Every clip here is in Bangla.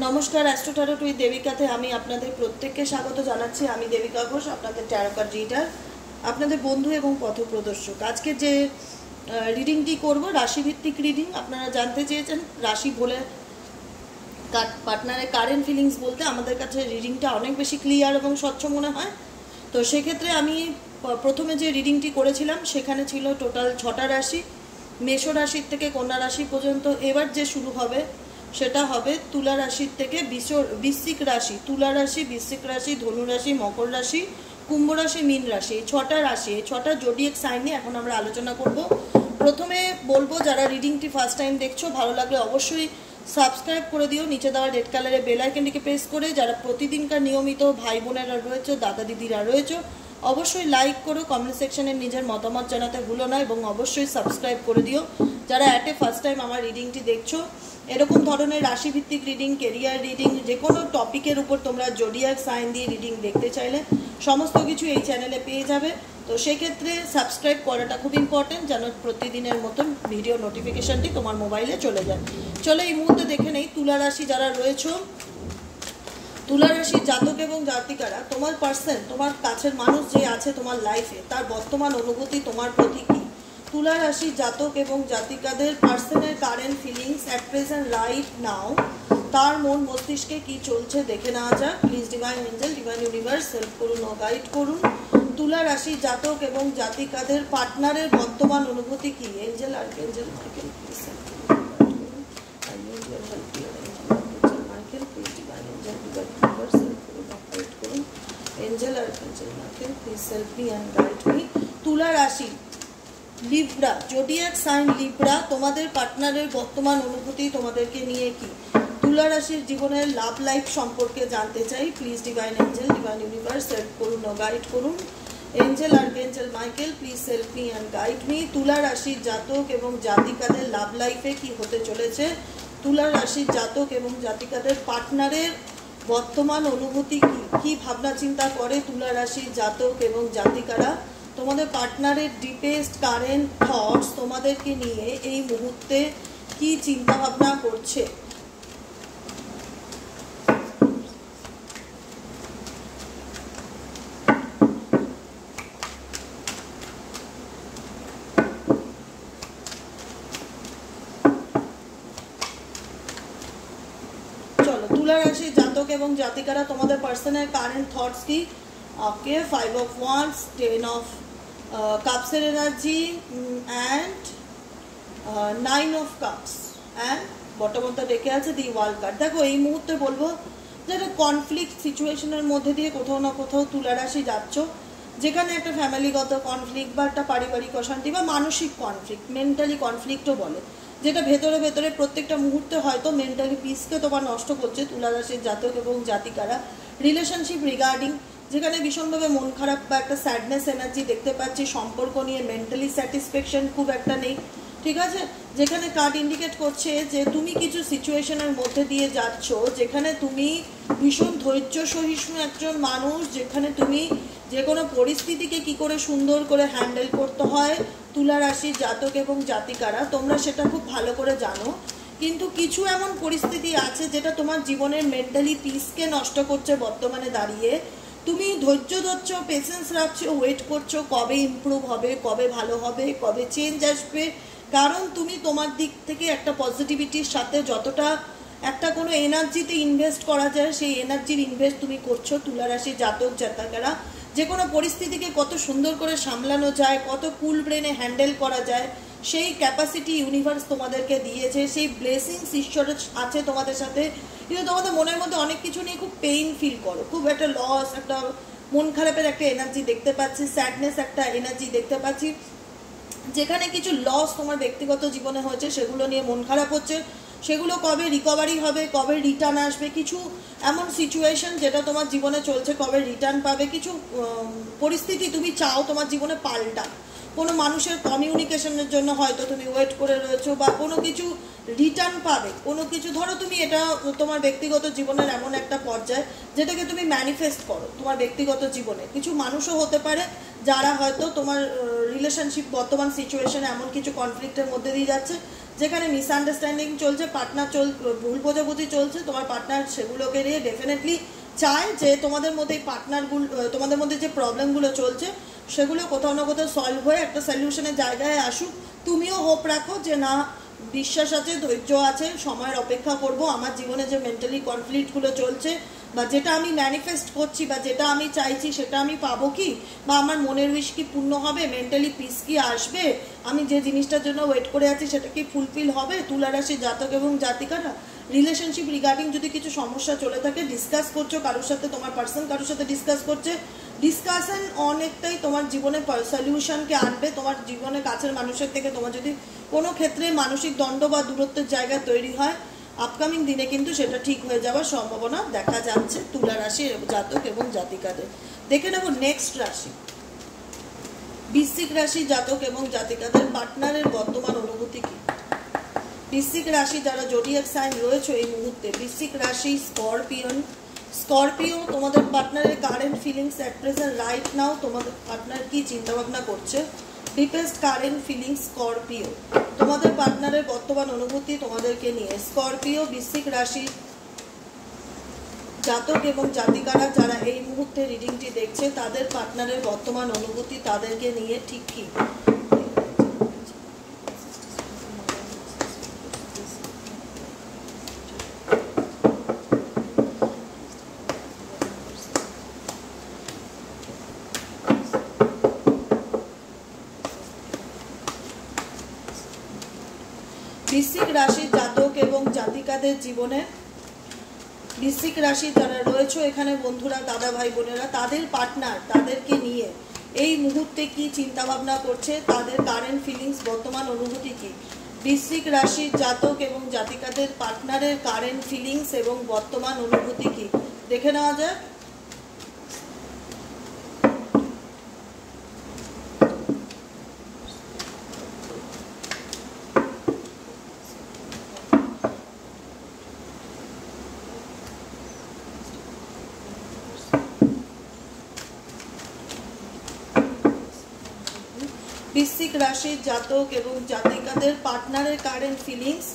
নমস্কার, অ্যাস্ট্রো ট্যারোট উইথ দেবিকাতে আমি আপনাদের প্রত্যেককে স্বাগত জানাচ্ছি। আমি দেবিকা ঘোষ, আপনাদের ট্যারো কার্ড রিডার, আপনাদের বন্ধু এবং পথপ্রদর্শক। আজকে যে রিডিংটি করব রাশিভিত্তিক রিডিং। আপনারা জানতে চেয়েছেন রাশি বলে পার্টনারের কারেন্ট ফিলিংস বলতে আমাদের কাছে রিডিংটা অনেক বেশি ক্লিয়ার এবং স্বচ্ছ মনে হয়। তো সেক্ষেত্রে আমি প্রথমে যে রিডিংটি করেছিলাম সেখানে ছিল টোটাল 6টা রাশি, মেষ রাশির থেকে কন্যা রাশি পর্যন্ত। এবার যে শুরু হবে সেটা হবে তুলা রাশির থেকে বৃশ্চিক রাশি, তুলা রাশি, বৃশ্চিক রাশি, ধনু রাশি, মকর রাশি, কুম্ভ রাশি, মীন রাশি। এই 6টা রাশি, এই 6টা জোডিয়াক সাইন নিয়ে এখন আমরা আলোচনা করব। প্রথমে বলবো, যারা রিডিংটি ফার্স্ট টাইম দেখছো, ভালো লাগলে অবশ্যই সাবস্ক্রাইব করে দিও নিচে দেওয়া রেড কালারের বেল আইকনটিকে প্রেস করে। যারা প্রতিদিনকার নিয়মিত ভাই বোনেরা রয়েছে, দাদা দিদিরা রয়েছে, অবশ্যই লাইক করো, কমেন্ট সেকশনে নিজের মতামত জানাতে ভুলো না এবং অবশ্যই সাবস্ক্রাইব করে দিও। যারা ফার্স্ট টাইম আমার রিডিংটি দেখছো, এরকম ধরনের রাশিভিত্তিক রিডিং, কেরিয়ার রিডিং, যে কোনো টপিকের উপর তোমরা জোডিয়াক সাইন দিয়ে রিডিং দেখতে চাইলে সমস্ত কিছু এই চ্যানেলে পেয়ে যাবে। তো সেক্ষেত্রে সাবস্ক্রাইব করাটা খুব ইম্পর্টেন্ট, যেন প্রতিদিনের মতন ভিডিও নোটিফিকেশানটি তোমার মোবাইলে চলে যায়। চলো এই মুহূর্তে দেখে নেই তুলা রাশি যারা রয়েছে, তুলা রাশির জাতক এবং জাতিকারা, তোমার পার্সন, তোমার কাছের মানুষ যে আছে তোমার লাইফে, তার বর্তমান অনুভূতি তোমার প্রতি কী? তুলা রাশির জাতক এবং জাতিকাদের পার্সনের current feelings at present right now, তার মন মস্তিষ্কে কি চলছে দেখে নেওয়া যাক। Please divine angel, divine universe help করুন ও গাইড করুন। তুলা রাশির জাতক এবং জাতিকাদের পার্টনারের বর্তমান অনুভূতি কি? Angel, archangel Michael, please help করুন। Angel, archangel Michael, please help me and guide me. তুলা রাশি লিব্রা, জোডিয়াক সাইন লিব্রা, তোমাদের পার্টনারের বর্তমান অনুভূতি তোমাদেরকে নিয়ে কি? তুলা রাশির জীবনের লাভ লাইফ সম্পর্কে জানতে চাই। Please divine angel, divine universe help করুন ও গাইড করুন। Angel, archangel Michael, please help me and guide me. তুলা রাশির জাতক এবং জাতিকাদের লাভ লাইফে কি হতে চলেছে? তুলা রাশির জাতক এবং জাতিকাদের পার্টনারের বর্তমান অনুভূতি কি? কি ভাবনা চিন্তা করে তুলা রাশির জাতক এবং জাতিকারা? তোমাদের পার্টনারের ডিপেস্ট কারেন্ট থটস তোমাদেরকে নিয়ে এই মুহূর্তে কি চিন্তা ভাবনা করছে? চলো, তুলা রাশির জাতক এবং জাতিকারা, তোমাদের পার্সনের কারেন্ট থটস কি? ওকে, 5 of Wands, 10 of কাপসের energy and 9 of Cups and বটমটা ডেকে আছে দি ওয়ার্ল্ড কার্ড। দেখো, এই মুহূর্তে বলবো যে একটা কনফ্লিক্ট সিচুয়েশনের মধ্যে দিয়ে কোথাও না কোথাও তুলা রাশি যাচ্ছ, যেখানে একটা ফ্যামিলিগত কনফ্লিক্ট বা একটা পারিবারিক অশান্তি বা মানসিক কনফ্লিক্ট, মেন্টালি কনফ্লিক্টও বলে, যেটা ভেতরে ভেতরে প্রত্যেকটা মুহূর্তে হয়তো মেন্টালি পিসকে তোমার নষ্ট করছে তুলা রাশির জাতক এবং জাতিকারা। রিলেশনশিপ রিগার্ডিং, যেখানে ভীষণভাবে মন খারাপ বা একটা স্যাডনেস এনার্জি দেখতে পাচ্ছি, সম্পর্ক নিয়ে মেন্টালি স্যাটিসফ্যাকশন খুব একটা নেই, ঠিক আছে? যেখানে কার্ড ইন্ডিকেট করছে যে তুমি কিছু সিচুয়েশনের মধ্যে দিয়ে যাচ্ছ, যেখানে তুমি ভীষণ ধৈর্য সহিষ্ণু একজন মানুষ, যেখানে তুমি যে কোনো পরিস্থিতিকে কি করে সুন্দর করে হ্যান্ডেল করতে হয় তুলা রাশির জাতক এবং জাতিকারা, তোমরা সেটা খুব ভালো করে জানো। কিন্তু কিছু এমন পরিস্থিতি আছে যেটা তোমার জীবনের মেন্টালি পিসকে নষ্ট করছে বর্তমানে দাঁড়িয়ে। তুমি ধৈর্য ধরছো, পেশেন্স রাখছো, ওয়েট করছো কবে ইমপ্রুভ হবে, কবে ভালো হবে, কবে চেঞ্জ আসবে। কারণ তুমি তোমার দিক থেকে একটা পজিটিভিটির সাথে যতটা একটা কোনো এনার্জিতে ইনভেস্ট করা যায়, সেই এনার্জির ইনভেস্ট তুমি করছো তুলা রাশির জাতক জাতিকারা। যে কোনো পরিস্থিতিকে কত সুন্দর করে সামলানো যায়, কত কুল ব্রেনে হ্যান্ডেল করা যায়, সেই ক্যাপাসিটি ইউনিভার্স তোমাদেরকে দিয়েছে, সেই ব্লেসিংস ঈশ্বরের আছে তোমাদের সাথে। কিন্তু তোমাদের মনের মধ্যে অনেক কিছু নিয়ে খুব পেইন ফিল করো, খুব একটা লস, একটা মন খারাপের একটা এনার্জি দেখতে পাচ্ছি, স্যাডনেস একটা এনার্জি দেখতে পাচ্ছি। যেখানে কিছু লস তোমার ব্যক্তিগত জীবনে হয়েছে, সেগুলো নিয়ে মন খারাপ হচ্ছে, সেগুলো কবে রিকভারি হবে, কবে রিটার্ন আসবে, কিছু এমন সিচুয়েশন যেটা তোমার জীবনে চলছে কবে রিটার্ন পাবে, কিছু পরিস্থিতি তুমি চাও তোমার জীবনে পাল্টা, কোনো মানুষের কমিউনিকেশনের জন্য হয়তো তুমি ওয়েট করে রয়েছো, বা কোনো কিছু রিটার্ন পাবে, কোনো কিছু। ধরো তুমি এটা তোমার ব্যক্তিগত জীবনের এমন একটা পর্যায়ে যেটাকে তুমি ম্যানিফেস্ট করো তোমার ব্যক্তিগত জীবনে। কিছু মানুষও হতে পারে যারা হয়তো তোমার রিলেশনশিপ বর্তমান সিচুয়েশনে এমন কিছু কনফ্লিক্টের মধ্যে দিয়ে যাচ্ছে যেখানে মিসআন্ডারস্ট্যান্ডিং চলছে, ভুল বোঝাবুঝি চলছে, তোমার পার্টনার সেগুলোকে নিয়ে ডেফিনেটলি চায় যে তোমাদের মধ্যে তোমাদের মধ্যে যে প্রবলেমগুলো চলছে সেগুলো কোথাও না কোথাও সলভ হয়ে একটা সলিউশনের জায়গায় আসুক। তুমিও হোপ রাখো যে না, বিশ্বাস আছে, ধৈর্য আছে, সময়ের অপেক্ষা করব, আমার জীবনে যে মেন্টালি কনফ্লিক্টগুলো চলছে বা যেটা আমি ম্যানিফেস্ট করছি বা যেটা আমি চাইছি সেটা আমি পাবো কি, বা আমার মনের উইশ কি পূর্ণ হবে, মেন্টালি পিস কি আসবে, আমি যে জিনিসটার জন্য ওয়েট করে আছি সেটা কি ফুলফিল হবে। তুলা রাশির জাতক এবং জাতিকারা রিলেশনশিপ রিগার্ডিং যদি কিছু সমস্যা চলে থাকে, ডিসকাস করছো কারোর সাথে, তোমার পার্সন কারোর সাথে ডিসকাস করছে, ডিসকাশন অনেকটাই তোমার জীবনে সলিউশনকে আনবে। তোমার জীবনে কাছের মানুষের থেকে তোমার যদি কোনো ক্ষেত্রে মানসিক দ্বন্দ্ব বা দূরত্বের জায়গা তৈরি হয়, আপকামিং দিনে কিন্তু সেটা ঠিক হয়ে যাওয়ার সম্ভাবনা দেখা যাচ্ছে তুলা রাশির জাতক এবং জাতিকাদের। দেখে নেব নেক্সট রাশি, বৃশ্চিক রাশি জাতক এবং জাতিকাদের পার্টনারের বর্তমান অনুভূতি কি। বৃশ্চিক রাশি যারা জোডিয়াক সাইন রয়েছে এই মুহূর্তে, বৃশ্চিক রাশি স্করপিও, তোমাদের পার্টনারের current feelings at present right now, তোমাদের পার্টনার কি চিন্তা ভাবনা করছে, ডিপেস্ট কারেন্ট ফিলিংস স্করপিও, তোমাদের পার্টনারের বর্তমান অনুভূতি তোমাদেরকে নিয়ে। স্করপিও বৃশ্চিক রাশি জাতক এবং জাতিকারা যারা এই মুহূর্তে রিডিংটি দেখছে, তাদের পার্টনারের বর্তমান অনুভূতি তাদেরকে নিয়ে ঠিক কি। বৃশ্চিক রাশির জাতক এবং জাতিকাদের জীবনে, বৃশ্চিক রাশি যারা রয়েছে এখানে বন্ধুরা, দাদা ভাই বোনেরা, তাদের পার্টনার তাদেরকে নিয়ে এই মুহূর্তে কি চিন্তা ভাবনা করছে, তাদের কারেন্ট ফিলিংস বর্তমান অনুভূতি কি। বৃশ্চিক রাশির জাতক এবং জাতিকাদের পার্টনারের কারেন্ট ফিলিংস এবং বর্তমান অনুভূতি কি, দেখে নেওয়া যাক। বৃশ্চিক রাশির জাতক এবং জাতিকাদের পার্টনারের কারেন্ট ফিলিংস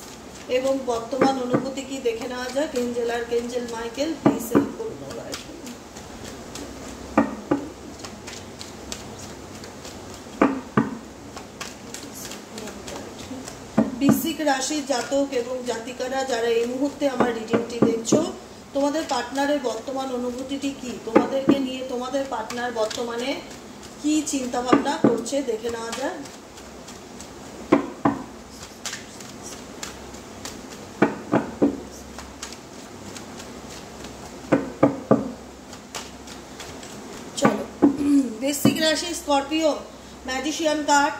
এবং বর্তমান অনুভূতি কি, দেখে নেওয়া যাক। Angel archangel Michael please help করুন। বৃশ্চিক রাশির জাতক এবং জাতিকারা যারা এই মুহূর্তে আমার রিডিংটি দেখছো, তোমাদের পার্টনারের বর্তমান অনুভূতিটি কি, তোমাদেরকে নিয়ে তোমাদের পার্টনার বর্তমানে কি চিন্তা ভাবনা করছে, দেখে নেওয়া যায়। চলো, বৃশ্চিক রাশি স্করপিও ম্যাজিশিয়ান কার্ড,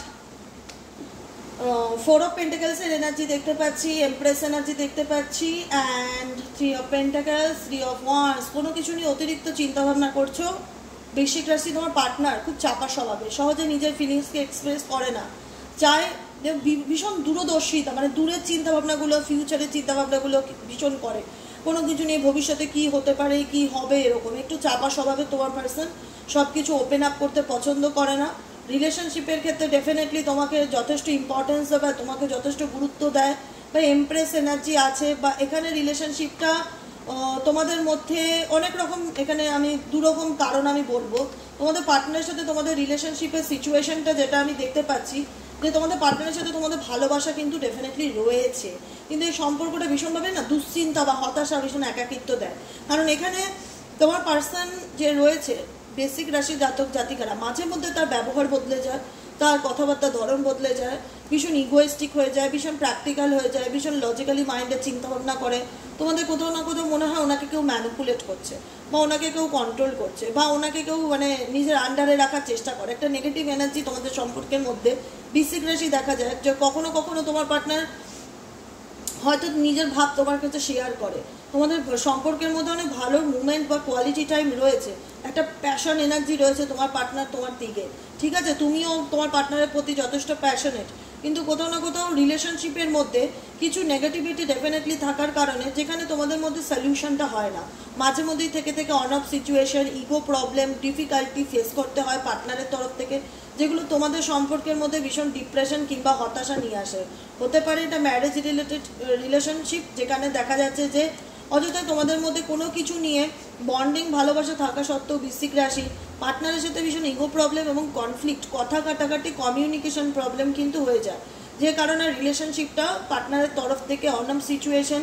4 অফ পেন্টাকেলসের এনার্জি দেখতে পাচ্ছি, এমপ্রেস এনার্জি দেখতে পাচ্ছি, and 3 of pentacles, 3 of wands. কোনো কিছু নিয়ে অতিরিক্ত চিন্তা ভাবনা করছো। বৃশ্চিক রাশি তোমার পার্টনার খুব চাপা স্বভাবের, সহজে নিজের ফিলিংসকে এক্সপ্রেস করে না, চায় ভীষণ দূরদর্শিতা, মানে দূরের চিন্তাভাবনাগুলো, ফিউচারের চিন্তাভাবনাগুলো ভীষণ করে, কোনো কিছু নিয়ে ভবিষ্যতে কি হতে পারে, কি হবে, এরকম একটু চাপা স্বভাবের তোমার পার্সন, সব কিছু ওপেন আপ করতে পছন্দ করে না। রিলেশনশিপের ক্ষেত্রে ডেফিনেটলি তোমাকে যথেষ্ট ইম্পর্টেন্স দেবে, তোমাকে যথেষ্ট গুরুত্ব দেয়, বা এমপ্রেস এনার্জি আছে, বা এখানে রিলেশনশিপটা তোমাদের মধ্যে অনেক রকম, এখানে আমি দুরকম কারণ আমি বলবো। তোমাদের পার্টনারের সাথে তোমাদের রিলেশনশিপের সিচুয়েশনটা যেটা আমি দেখতে পাচ্ছি, যে তোমাদের পার্টনারের সাথে তোমাদের ভালোবাসা কিন্তু ডেফিনেটলি রয়েছে, কিন্তু এই সম্পর্কটা ভীষণভাবে না দুশ্চিন্তা বা হতাশা, ভীষণ একাকিত্ব দেয়। কারণ এখানে তোমার পার্সন যে রয়েছে বেসিক রাশি জাতক জাতিকারা, মাঝে মধ্যে তার ব্যবহার বদলে যায়, তার কথাবার্তার ধরন বদলে যায়, ভীষণ ইগোয়েস্টিক হয়ে যায়, ভীষণ প্র্যাকটিক্যাল হয়ে যায়, ভীষণ লজিক্যালি মাইন্ডের চিন্তাভাবনা করে। তোমাদের কোথাও না কোথাও মনে হয় ওনাকে কেউ ম্যানিপুলেট করছে, বা ওনাকে কেউ কন্ট্রোল করছে, বা ওনাকে কেউ মানে নিজের আন্ডারে রাখার চেষ্টা করে। একটা নেগেটিভ এনার্জি তোমাদের সম্পর্কের মধ্যে বৃশ্চিক রাশি দেখা যায়, যে কখনো কখনো তোমার পার্টনার হয়তো নিজের ভাব তোমার কাছে শেয়ার করে, তোমাদের সম্পর্কের মধ্যে অনেক ভালো মুভমেন্ট বা কোয়ালিটি টাইম রয়েছে, একটা প্যাশন এনার্জি রয়েছে তোমার পার্টনার তোমার দিকে, ঠিক আছে, তুমিও তোমার পার্টনারের প্রতি যথেষ্ট প্যাশনেট, কিন্তু কোথাও না কোথাও রিলেশনশিপের মধ্যে কিছু নেগেটিভিটি ডেফিনেটলি থাকার কারণে যেখানে তোমাদের মধ্যে সলিউশনটা হয় না, মাঝে মধ্যেই থেকে থেকে on of situation, ego problem, difficulty face করতে হয় পার্টনারের তরফ থেকে, যেগুলো তোমাদের সম্পর্কের মধ্যে ভীষণ ডিপ্রেশন কিংবা হতাশা নিয়ে আসে। হতে পারে এটা ম্যারেজ রিলেটেড রিলেশনশিপ, যেখানে দেখা যাচ্ছে যে অযথায় তোমাদের মধ্যে কোনো কিছু নিয়ে বন্ডিং ভালোবাসা থাকা সত্ত্বেও বৃশ্চিক রাশি পার্টনারের সাথে ভীষণ ইগো প্রবলেম এবং কনফ্লিক্ট, কথা কাটাকাটি, কমিউনিকেশন প্রবলেম কিন্তু হয়ে যায়, যে কারণে রিলেশনশিপটা পার্টনারের তরফ থেকে অনম সিচুয়েশন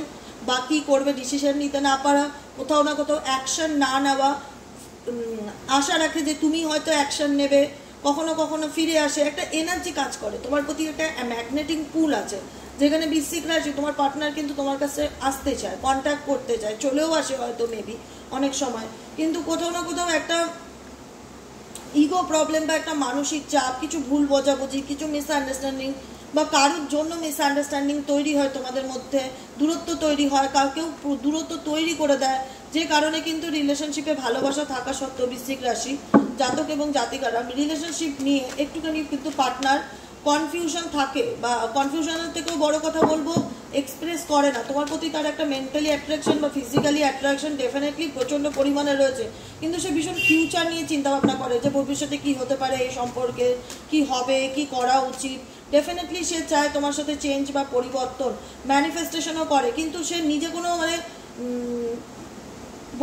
বা কী করবে ডিসিশন নিতে না পারা, কোথাও না কোথাও অ্যাকশন না নেওয়া, আশা রাখে যে তুমি হয়তো অ্যাকশন নেবে, কখনো কখনো ফিরে আসে, একটা এনার্জি কাজ করে তোমার প্রতি, একটা ম্যাগনেটিক পুল আছে, যেখানে বৃশ্চিক রাশি তোমার পার্টনার কিন্তু তোমার কাছে আসতে চায়, কন্ট্যাক্ট করতে চায়, চলেও আসে হয়তো মেবি অনেক সময়, কিন্তু কোথাও না কোথাও একটা ইগো প্রবলেম বা একটা মানসিক চাপ, কিছু ভুল বোঝাবুঝি, কিছু মিসআন্ডারস্ট্যান্ডিং বা কারোর জন্য মিসআন্ডারস্ট্যান্ডিং তৈরি হয় তোমাদের মধ্যে, দূরত্ব তৈরি হয়, কাউকেও দূরত্ব তৈরি করে দেয়, যে কারণে কিন্তু রিলেশনশিপে ভালোবাসা থাকা সত্ত্বেও বৃশ্চিক রাশি জাতক এবং জাতিকারা রিলেশনশিপ নিয়ে একটুখানি কিন্তু পার্টনার কনফিউশন থাকে, বা কনফিউশনের থেকেও বড় কথা বলবো এক্সপ্রেস করে না তোমার প্রতি, তার একটা মেন্টালি অ্যাট্রাকশন বা ফিজিক্যালি অ্যাট্রাকশন ডেফিনেটলি প্রচণ্ড পরিমাণে রয়েছে, কিন্তু সে ভীষণ ফিউচার নিয়ে চিন্তাভাবনা করে যে ভবিষ্যতে কি হতে পারে, এই সম্পর্কে কি হবে, কি করা উচিত, ডেফিনেটলি সে চায় তোমার সাথে চেঞ্জ বা পরিবর্তন, ম্যানিফেস্টেশনও করে, কিন্তু সে নিজে কোনো মানে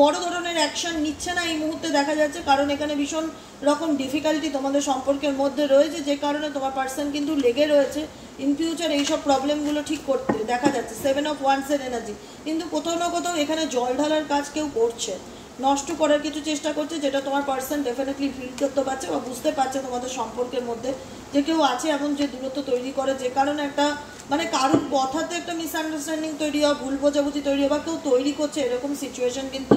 বড় ধরনের অ্যাকশন নিচ্ছে না এই মুহূর্তে দেখা যাচ্ছে, কারণ এখানে ভীষণ রকম ডিফিকাল্টি তোমাদের সম্পর্কের মধ্যে রয়েছে, যে কারণে তোমার পার্সন কিন্তু লেগে রয়েছে ইন ফিউচার এইসব প্রবলেমগুলো ঠিক করতে দেখা যাচ্ছে। 7 অফ ওয়ান্সের এনার্জি, কিন্তু কোথাও না কোথাও এখানে জল ঢালার কাজ কেউ করছে, নষ্ট করার কিছু চেষ্টা করছে, যেটা তোমার পার্সন ডেফিনেটলি ফিল করতে পারছে বা বুঝতে পারছে তোমাদের সম্পর্কের মধ্যে যে কেউ আছে এমন যে দূরত্ব তৈরি করে, যে কারণে একটা মানে কারোর কথাতে একটা মিসআন্ডারস্ট্যান্ডিং তৈরি হওয়া, ভুল বোঝাবুঝি তৈরি হওয়া, কেউ তৈরি করছে এরকম সিচুয়েশন কিন্তু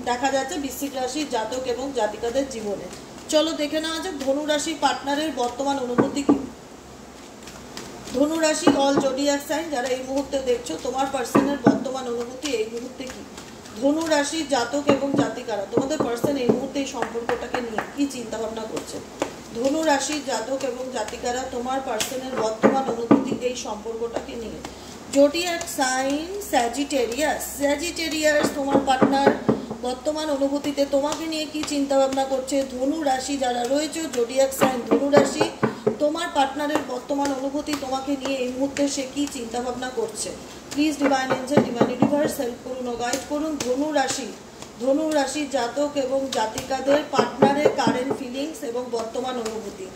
দেখা যাচ্ছে বৃশ্চিক রাশির জাতক এবং জাতিকাদের জীবনে। চলো দেখে নেওয়া যাক ধনু রাশি পার্টনারের বর্তমান অনুভূতি কি। ধনু রাশি অল জোডিয়াক সাইন যারা এই মুহূর্তে দেখছো, তোমার পার্সনের বর্তমান অনুভূতি এই মুহূর্তে কি। ধনু রাশির জাতক এবং জাতিকারা তোমাদের পার্সন এই মুহূর্তে এই সম্পর্কটাকে নিয়ে কি চিন্তা ভাবনা করছে। ধনু রাশির জাতক এবং জাতিকারা তোমার পার্সনের বর্তমান অনুভূতি এই সম্পর্কটাকে নিয়ে। জোডিয়াক সাইন স্যাজিটেরিয়াস, স্যাজিটেরিয়াস তোমার পার্টনার বর্তমান অনুভূতিতে তোমাকে নিয়ে কি চিন্তা ভাবনা করছে। ধনু রাশি যারা রয়েছে জোডিয়াক সাইন ধনু রাশি, তোমার পার্টনারের বর্তমান অনুভূতি তোমাকে নিয়ে এই মুহূর্তে সে কি চিন্তা ভাবনা করছে। Please divine angel divine universe help করুন ও গাইড করুন ধনু রাশি জাতক এবং জাতিকাদের পার্টনারের কারেন্ট ফিলিংস এবং বর্তমান অনুভূতি।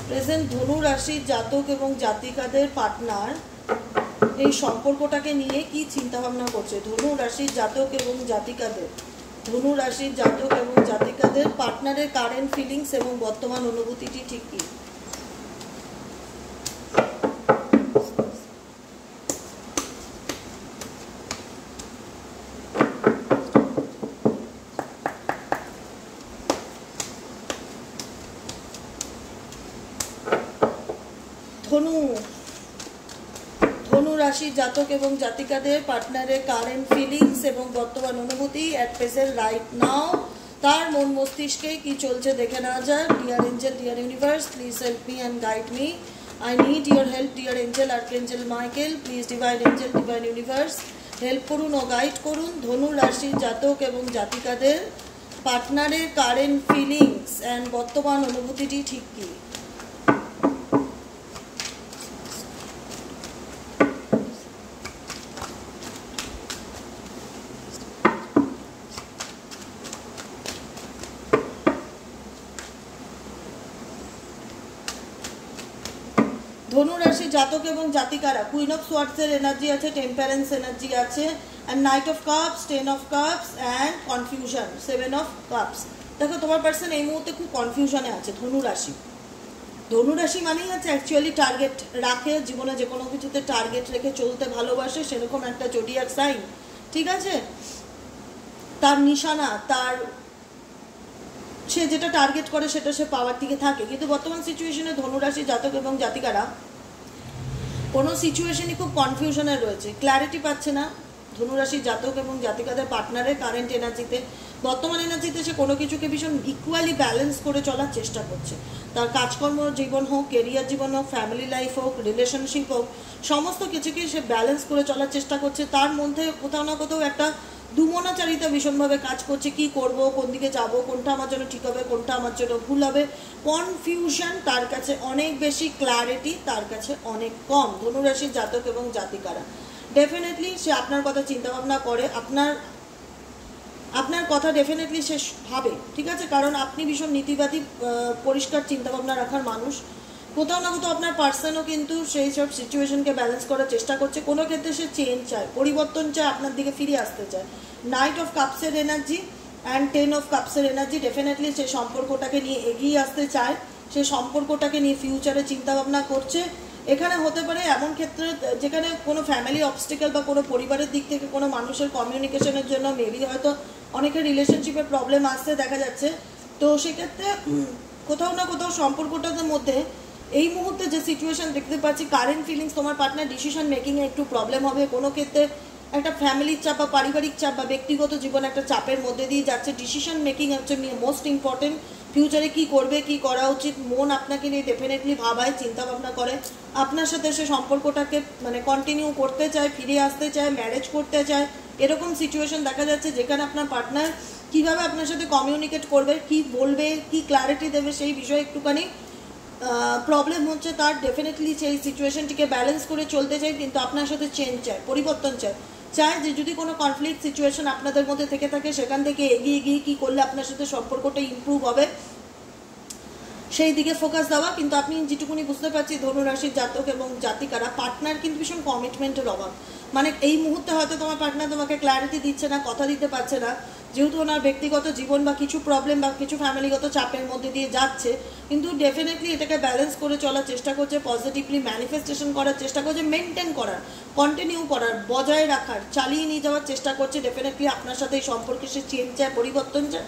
প্রেজেন্ট ধনু রাশির জাতক এবং জাতিকাদের পার্টনার এই সম্পর্কটাকে নিয়ে কি চিন্তা ভাবনা করছে। ধনু রাশির জাতক এবং জাতিকাদের, ধনু রাশির জাতক এবং জাতিকাদের পার্টনারের কারেন্ট ফিলিংস এবং বর্তমান অনুভূতিটি ঠিক কি। ধনু রাশির জাতক এবং জাতিকাদের পার্টনারের কারেন্ট ফিলিংস এবং বর্তমান অনুভূতি অ্যাট প্রেজেন্ট রাইট নাও তার মন মস্তিষ্কে কি চলছে দেখে নেওয়া যায়। Dear angel dear universe please help me and guide me, I need your help dear angel archangel Michael, please divine angel divine universe help করুন ও গাইড করুন ধনু রাশির জাতক এবং জাতিকাদের পার্টনারের কারেন্ট ফিলিংস অ্যান্ড বর্তমান অনুভূতিটি ঠিক কি। ধনু রাশি জাতক এবং জাতিকারা কুইন অফ সোয়ার্ডসের এনার্জি আছে, টেম্পারেন্স এনার্জি আছে, and knight of cups, 10 of cups and confusion, 7 of cups. দেখো তোমার পার্সন এই মুহূর্তে খুব কনফিউশনে আছে। ধনু রাশি মানেই হচ্ছে অ্যাকচুয়ালি টার্গেট রাখে, জীবনে যে কোনো কিছুতে টার্গেট রেখে চলতে ভালোবাসে, সেরকম একটা জোডিয়াক সাইন, ঠিক আছে। তার নিশানা, তার সে যেটা টার্গেট করে সেটা সে পাওয়ার দিকে থাকে। কিন্তু বর্তমান সিচুয়েশনে ধনুরাশি জাতক এবং জাতিকারা কোনো সিচুয়েশনই খুব কনফিউশনে রয়েছে, ক্ল্যারিটি পাচ্ছে না। ধনুরাশি জাতক এবং জাতিকাদের পার্টনারের কারেন্ট এনার্জিতে, বর্তমান এনার্জিতে সে কোনো কিছুকে ভীষণ ইকুয়ালি ব্যালেন্স করে চলার চেষ্টা করছে। তার কাজকর্ম জীবন হোক, কেরিয়ার জীবন হোক, ফ্যামিলি লাইফ হোক, রিলেশনশিপ হোক, সমস্ত কিছুকে সে ব্যালেন্স করে চলার চেষ্টা করছে। তার মধ্যে কোথাও না কোথাও একটা দুমনাচারিতা ভীষণভাবে কাজ করছে। কি করব, কোন দিকে যাব, কোনটা আমার জন্য ঠিক হবে, কোনটা আমার জন্য ভুল হবে, কনফিউশন তার কাছে অনেক বেশি, ক্ল্যারিটি তার কাছে অনেক কম। ধনুরাশির জাতক এবং জাতিকারা ডেফিনেটলি সে আপনার কথা চিন্তা ভাবনা করে, আপনার কথা ডেফিনেটলি সে ভাবে, ঠিক আছে, কারণ আপনি ভীষণ নীতিবাদী, পরিষ্কার চিন্তাভাবনা রাখার মানুষ। কোথাও না কোথাও আপনার পার্সনও কিন্তু সেই সব সিচুয়েশনকে ব্যালেন্স করার চেষ্টা করছে। কোনো ক্ষেত্রে সে চেঞ্জ চায়, পরিবর্তন চায়, আপনার দিকে ফিরে আসতে চায়। নাইট অফ কাপসের এনার্জি অ্যান্ড 10 অফ কাপসের এনার্জি, ডেফিনেটলি সে সম্পর্কটাকে নিয়ে এগিয়ে আসতে চায়, সে সম্পর্কটাকে নিয়ে ফিউচারে চিন্তাভাবনা করছে। এখানে হতে পারে এমন ক্ষেত্রে যেখানে কোনো ফ্যামিলি অবস্টিকেল বা কোনো পরিবারের দিক থেকে কোনো মানুষের কমিউনিকেশনের জন্য মেবি হয়তো অনেকের রিলেশনশিপের প্রবলেম আসতে দেখা যাচ্ছে। তো সেক্ষেত্রে কোথাও না কোথাও সম্পর্কটাদের মধ্যে এই মুহূর্তে যে সিচুয়েশন দেখতে পাচ্ছি, কারেন্ট ফিলিংস, তোমার পার্টনার ডিসিশন মেকিংয়ে একটু প্রবলেম হবে। কোনো ক্ষেত্রে একটা ফ্যামিলির চাপ বা পারিবারিক চাপ বা ব্যক্তিগত জীবন একটা চাপের মধ্যে দিয়ে যাচ্ছে। ডিসিশন মেকিং হচ্ছে মোস্ট ইম্পর্টেন্ট। ফিউচারে কি করবে, কি করা উচিত, মন আপনাকে নিয়ে ডেফিনেটলি ভাবায়, চিন্তা ভাবনা করে। আপনার সাথে সে সম্পর্কটাকে মানে কন্টিনিউ করতে চায়, ফিরে আসতে চায়, ম্যারেজ করতে চায়। এরকম সিচুয়েশন দেখা যাচ্ছে যেখানে আপনার পার্টনার কিভাবে আপনার সাথে কমিউনিকেট করবে, কি বলবে, কি ক্ল্যারিটি দেবে, সেই বিষয়ে একটুখানি প্রবলেম হচ্ছে তার। ডেফিনেটলি সেই সিচুয়েশনটিকে ব্যালেন্স করে চলতে চাই, কিন্তু আপনার সাথে চেঞ্জ চায়, পরিবর্তন চায়। চায় যে যদি কোনো কনফ্লিক্ট সিচুয়েশন আপনাদের মধ্যে থেকে থাকে, সেখান থেকে এগিয়ে গিয়ে কী করলে আপনার সাথে সম্পর্কটা ইমপ্রুভ হবে সেই দিকে ফোকাস দেওয়া। কিন্তু আপনি যেটুকুনি বুঝতে পারছি, ধনুরাশির জাতক এবং জাতিকারা পার্টনার কিন্তু ভীষণ কমিটমেন্টের অভাব। মানে এই মুহূর্তে হয়তো তোমার পার্টনার তোমাকে ক্ল্যারিটি দিচ্ছে না, কথা দিতে পারছে না, যেহেতু ওনার ব্যক্তিগত জীবন বা কিছু প্রবলেম বা কিছু ফ্যামিলিগত চাপের মধ্যে দিয়ে যাচ্ছে। কিন্তু ডেফিনেটলি এটাকে ব্যালেন্স করে চলার চেষ্টা করছে, পজিটিভলি ম্যানিফেস্টেশন করার চেষ্টা করছে, মেনটেন করার, কন্টিনিউ করার, বজায় রাখার, চালিয়ে নিয়ে যাওয়ার চেষ্টা করছে। ডেফিনেটলি আপনার সাথে এই সম্পর্কে সে চেঞ্জ চায়, পরিবর্তন চায়।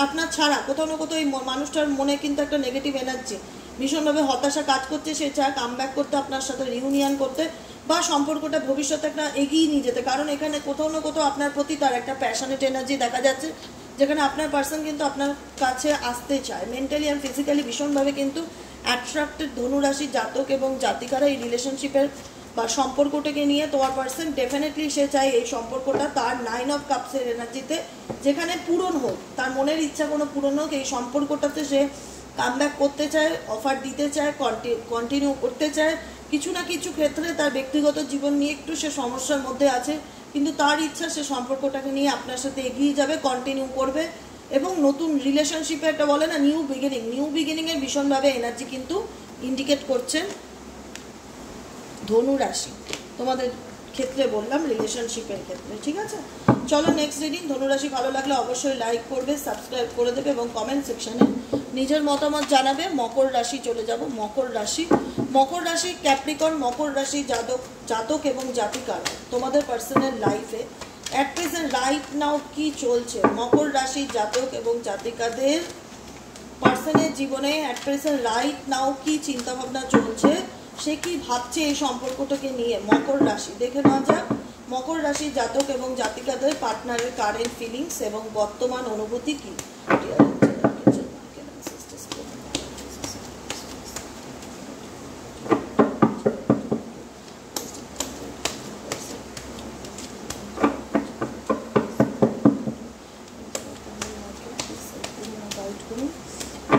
আপনার ছাড়া কোথাও না কোথাও এই মানুষটার মনে কিন্তু একটা নেগেটিভ এনার্জি, ভীষণভাবে হতাশা কাজ করছে। সে চায় কাম ব্যাক করতে, আপনার সাথে রিউনিয়ন করতে, বা সম্পর্কটা ভবিষ্যতে একটা এগিয়ে নিয়ে যেতে। কারণ এখানে কোথাও না কোথাও আপনার প্রতি তার একটা প্যাশনেট এনার্জি দেখা যাচ্ছে, যেখানে আপনার পার্সন কিন্তু আপনার কাছে আসতে চায়। মেন্টালি অ্যান্ড ফিজিক্যালি ভীষণভাবে কিন্তু অ্যাট্রাক্টেড ধনুরাশি জাতক এবং জাতিকারা এই রিলেশনশিপের বা সম্পর্কটাকে নিয়ে। তোমার পার্সন ডেফিনেটলি সে চায় এই সম্পর্কটা তার 9 অফ কাপসের এনার্জিতে যেখানে পূরণ হোক, তার মনের ইচ্ছা কোনো পূরণ হোক। এই সম্পর্কটাতে সে কাম ব্যাক করতে চায়, অফার দিতে চায়, কন্টিনিউ করতে চায়। কিছু না কিছু ক্ষেত্রে তার ব্যক্তিগত জীবন নিয়ে একটু সে সমস্যার মধ্যে আছে, কিন্তু তার ইচ্ছা সে সম্পর্কটাকে নিয়ে আপনার সাথে এগিয়ে যাবে, কন্টিনিউ করবে, এবং নতুন রিলেশনশিপে একটা বলে না নিউ বিগিনিংয়ের ভীষণভাবে এনার্জি কিন্তু ইন্ডিকেট করছেন ধনু রাশি। তোমাদের ক্ষেত্রে বললাম, রিলেশনশিপের ক্ষেত্রে, ঠিক আছে। চলো নেক্সট রিডিং। ধনুরাশি ভালো লাগলে অবশ্যই লাইক করবে, সাবস্ক্রাইব করে দেবে এবং কমেন্ট সেকশনে নিজের মতামত জানাবে। মকর রাশি চলে যাব। মকর রাশি ক্যাপ্রিকন, মকর রাশি জাতক এবং জাতিকার তোমাদের পার্সোনাল লাইফে অ্যাট প্রেজেন্ট রাইট নাও কি চলছে। মকর রাশি জাতক এবং জাতিকাদের পার্সনের জীবনে অ্যাট প্রেজেন্ট রাইট নাও কি চিন্তাভাবনা চলছে, সে কি ভাবছে এই সম্পর্কটাকে নিয়ে। মকর রাশি দেখে নেওয়া যাক। মকর রাশি জাতক এবং জাতিকাদের পার্টনারের কারেন্ট ফিলিংস এবং বর্তমান অনুভূতি কি।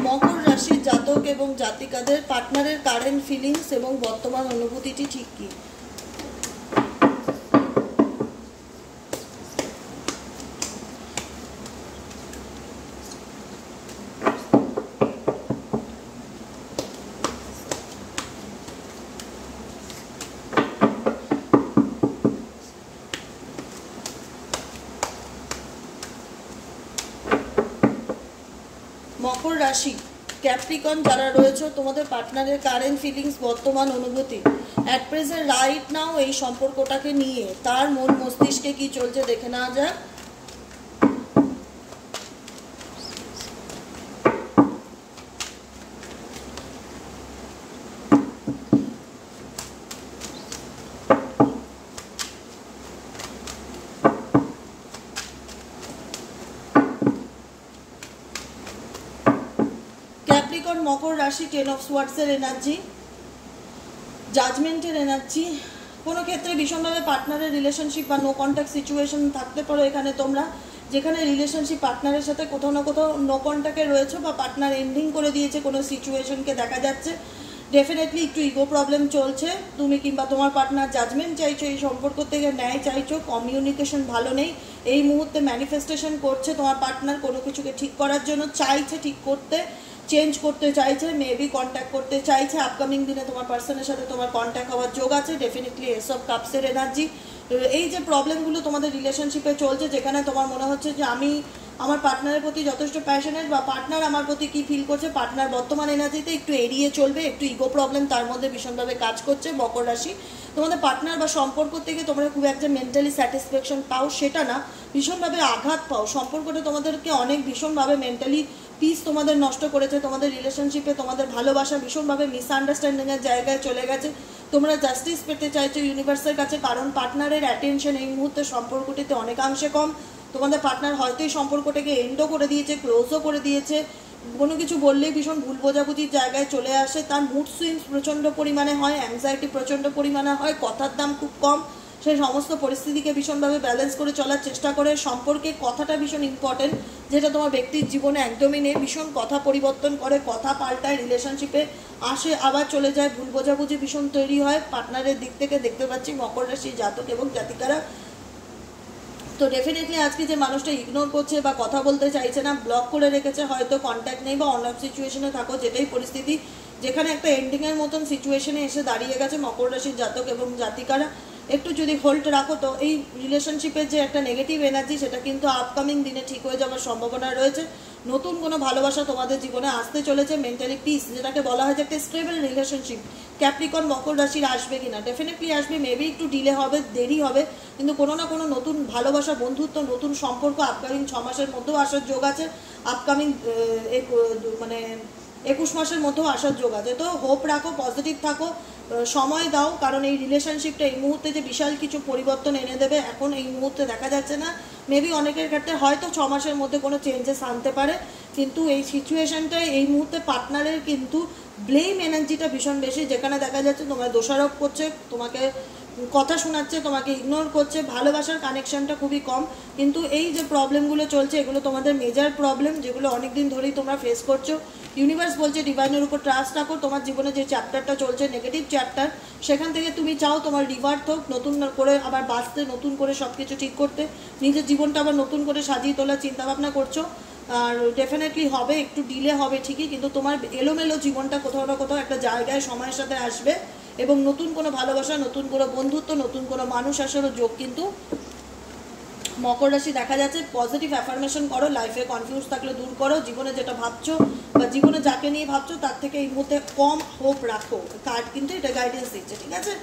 মকর রাশির জাতক এবং জাতিকাদের পার্টনারের কারেন্ট ফিলিংস এবং বর্তমান অনুভূতিটি ঠিক কি। মকর রাশি ক্যাপ্রিকন যারা রয়েছে, তোমাদের পার্টনারের কারেন্ট ফিলিংস, বর্তমান অনুভূতি অ্যাট প্রেজেন্ট রাইট নাও এই সম্পর্কটাকে নিয়ে তার মন মস্তিষ্কে কি চলছে দেখে নেওয়া যাক। রাশি 10 অফ সোয়ার্ডসের এনার্জি, জাজমেন্টের এনার্জি। কোনো ক্ষেত্রে ভীষণভাবে পার্টনারের রিলেশনশিপ বা নো কন্ট্যাক্ট সিচুয়েশন থাকতে পারো এখানে তোমরা, যেখানে রিলেশনশিপ পার্টনারের সাথে কোথাও না কোথাও নো কন্ট্যাক্টে রয়েছে বা পার্টনার এন্ডিং করে দিয়েছে কোনো সিচুয়েশনকে দেখা যাচ্ছে। ডেফিনেটলি একটু ইগো প্রবলেম চলছে, তুমি কিংবা তোমার পার্টনার জাজমেন্ট চাইছো, এই সম্পর্ক থেকে ন্যায় চাইছো, কমিউনিকেশন ভালো নেই। এই মুহূর্তে ম্যানিফেস্টেশন করছে তোমার পার্টনার কোনো কিছুকে ঠিক করার জন্য, চাইছে ঠিক করতে, চেঞ্জ করতে চাইছে, মেবি কন্ট্যাক্ট করতে চাইছে। আপকামিং দিনে তোমার পার্সনের সাথে তোমার কন্ট্যাক্ট হওয়ার যোগ আছে। ডেফিনেটলি এস অফ কাপসের এনার্জি। এই যে প্রবলেমগুলো তোমাদের রিলেশনশিপে চলছে, যেখানে তোমার মনে হচ্ছে যে আমি আমার পার্টনারের প্রতি যথেষ্ট প্যাশনেট, বা পার্টনার আমার প্রতি কি ফিল করছে, পার্টনার বর্তমান এনার্জিতে একটু এড়িয়ে চলবে, একটু ইগো প্রবলেম তার মধ্যে ভীষণভাবে কাজ করছে। মকর রাশি, তোমাদের পার্টনার বা সম্পর্ক থেকে তোমরা খুব একটা মেন্টালি স্যাটিসফ্যাকশন পাও সেটা না, ভীষণভাবে আঘাত পাও। সম্পর্কটা তোমাদেরকে অনেক ভীষণভাবে মেন্টালি পিস তোমাদের নষ্ট করেছে। তোমাদের রিলেশনশিপে তোমাদের ভালোবাসা ভীষণভাবে মিসআন্ডারস্ট্যান্ডিংয়ের জায়গায় চলে গেছে। তোমরা জাস্টিস পেতে চাইছো ইউনিভার্সের কাছে, কারণ পার্টনারের অ্যাটেনশন এই মুহূর্তে সম্পর্কটিতে অনেকাংশে কম। তোমাদের পার্টনার হয়তো এই সম্পর্কটাকে এন্ডও করে দিয়েছে, ক্লোজও করে দিয়েছে। কোনো কিছু বললেই ভীষণ ভুল বোঝাবুঝির জায়গায় চলে আসে, তার মুড সুইংস প্রচণ্ড পরিমাণে হয়, অ্যাংজাইটি প্রচণ্ড পরিমাণে হয়, কথার দাম খুব কম। সেই সমস্ত পরিস্থিতিকে ভীষণভাবে ব্যালেন্স করে চলার চেষ্টা করে। সম্পর্কে কথাটা ভীষণ ইম্পর্টেন্ট, যেটা তোমার ব্যক্তির জীবনে একদমই নেই। ভীষণ কথা পরিবর্তন করে, কথা পাল্টায়, রিলেশনশিপে আসে আবার চলে যায়, ভুল বোঝাবুঝি ভীষণ তৈরি হয় পার্টনারের দিক থেকে। দেখতে পাচ্ছি মকর রাশি জাতক এবং জাতিকারা, তো ডেফিনেটলি আজকে যে মানুষটা ইগনোর করছে বা কথা বলতে চাইছে না, ব্লক করে রেখেছে, হয়তো কন্ট্যাক্ট নেই বা অন অফ সিচুয়েশনে থাকো, যেটাই পরিস্থিতি, যেখানে একটা এন্ডিংয়ের মতন সিচুয়েশনে এসে দাঁড়িয়ে গেছে মকর রাশির জাতক এবং জাতিকারা, একটু যদি হোল্ড রাখো তো এই রিলেশনশিপের যে একটা নেগেটিভ এনার্জি সেটা কিন্তু আপকামিং দিনে ঠিক হয়ে যাওয়ার সম্ভাবনা রয়েছে। নতুন কোনো ভালোবাসা তোমাদের জীবনে আসতে চলেছে, মেন্টালি পিস যেটাকে বলা হয় যে একটা স্টেবল রিলেশনশিপ ক্যাপ্রিকন মকর রাশির আসবে কিনা, ডেফিনেটলি আসবে, মেবি একটু ডিলে হবে, দেরি হবে, কিন্তু কোনো না কোনো নতুন ভালোবাসা, বন্ধুত্ব, নতুন সম্পর্ক আপকামিং 6 মাসের মধ্যেও আসার যোগ আছে, আপকামিং 21 মাসের মধ্যেও আসার যোগ আছে। তো হোপ রাখো, পজিটিভ থাকো, সময় দাও, কারণ এই রিলেশনশিপটা এই মুহূর্তে যে বিশাল কিছু পরিবর্তন এনে দেবে এখন এই মুহূর্তে দেখা যাচ্ছে না। মেবি অনেকের ক্ষেত্রে হয়তো 6 মাসের মধ্যে কোনো চেঞ্জেস আনতে পারে, কিন্তু এই সিচুয়েশনটায় এই মুহূর্তে পার্টনারের কিন্তু ব্লেম এনার্জিটা ভীষণ বেশি, যেখানে দেখা যাচ্ছে তোমায় দোষারোপ করছে, তোমাকে কথা শোনাচ্ছে, তোমাকে ইগনোর করছে, ভালোবাসার কানেকশনটা খুবই কম। কিন্তু এই যে প্রবলেমগুলো চলছে এগুলো তোমাদের মেজর প্রবলেম, যেগুলো অনেকদিন ধরেই তোমরা ফেস করছো। ইউনিভার্স বলছে ডিভাইনের উপর ট্রাস্ট রাখো, তোমার জীবনে যে চ্যাপ্টারটা চলছে নেগেটিভ চ্যাপ্টার, সেখান থেকে তুমি চাও তোমার রিভার্ট হোক, নতুন করে আবার বাঁচতে, নতুন করে সব কিছু ঠিক করতে, নিজের জীবনটা আবার নতুন করে সাজিয়ে তোলার চিন্তাভাবনা করছো। আর ডেফিনেটলি হবে, একটু ডিলে হবে ঠিকই, কিন্তু তোমার এলোমেলো জীবনটা কোথাও না কোথাও একটা জায়গায় সময়ের সাথে আসবে, এবং নতুন কোনো ভালোবাসা, নতুন কোনো বন্ধুত্ব, নতুন কোনো মানুষ আসারও যোগ কিন্তু মকর রাশি দেখা যাচ্ছে। পজিটিভ অ্যাফার্মেশন করো, লাইফে কনফিউজ থাকলে দূর করো, জীবনে যেটা ভাবছো বা জীবনে যাকে নিয়ে ভাবছো তার থেকে এই মুহূর্তে কম হোপ রাখো। কার্ড কিন্তু এটা গাইডেন্স দিচ্ছে, ঠিক আছে?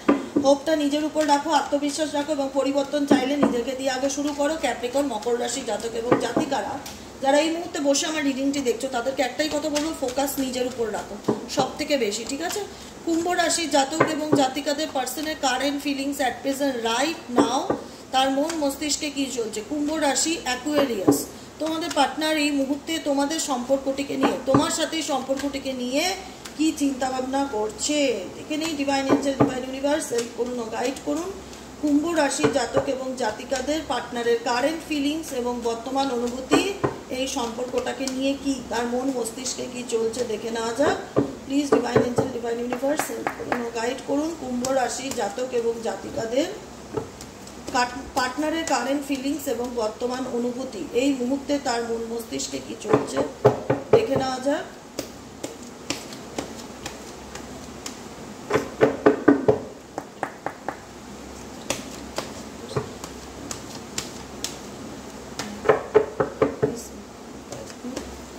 হোপটা নিজের উপর রাখো, আত্মবিশ্বাস রাখো, এবং পরিবর্তন চাইলে নিজেকে দিয়ে আগে শুরু করো। ক্যাপ্রিকন মকর রাশি জাতক এবং জাতিকারা যারা এই মুহূর্তে বসে আমার রিডিংটি দেখছো, তাদেরকে একটাই কথা বলবো, ফোকাস নিজের উপর রাখো সব থেকে বেশি, ঠিক আছে? কুম্ভ রাশি জাতক এবং জাতিকাদের পার্সনের current feelings at present right now, তার মন মস্তিষ্কে কি চলছে। কুম্ভ রাশি অ্যাকুয়ারিয়াস, তোমাদের পার্টনার এই মুহূর্তে তোমাদের সম্পর্কটিকে নিয়ে, তোমার সাথে সম্পর্কটিকে নিয়ে কি চিন্তা ভাবনা করছে, দেখে নেই divine angel, divine universe help করুন ও গাইড করুন। কুম্ভ রাশি জাতক এবং জাতিকাদের পার্টনারের কারেন্ট ফিলিংস এবং বর্তমান অনুভূতি এই সম্পর্কটাকে নিয়ে কি, তার মন মস্তিষ্কে কি চলছে দেখে নেওয়া যাক। Please divine angel, divine universe help করুন ও গাইড করুন কুম্ভ রাশি জাতক এবং জাতিকাদের পার্টনারের কারেন্ট ফিলিংস এবং বর্তমান অনুভূতি এই মুহূর্তে তার মন মস্তিষ্কে কি চলছে দেখে নেওয়া যাক।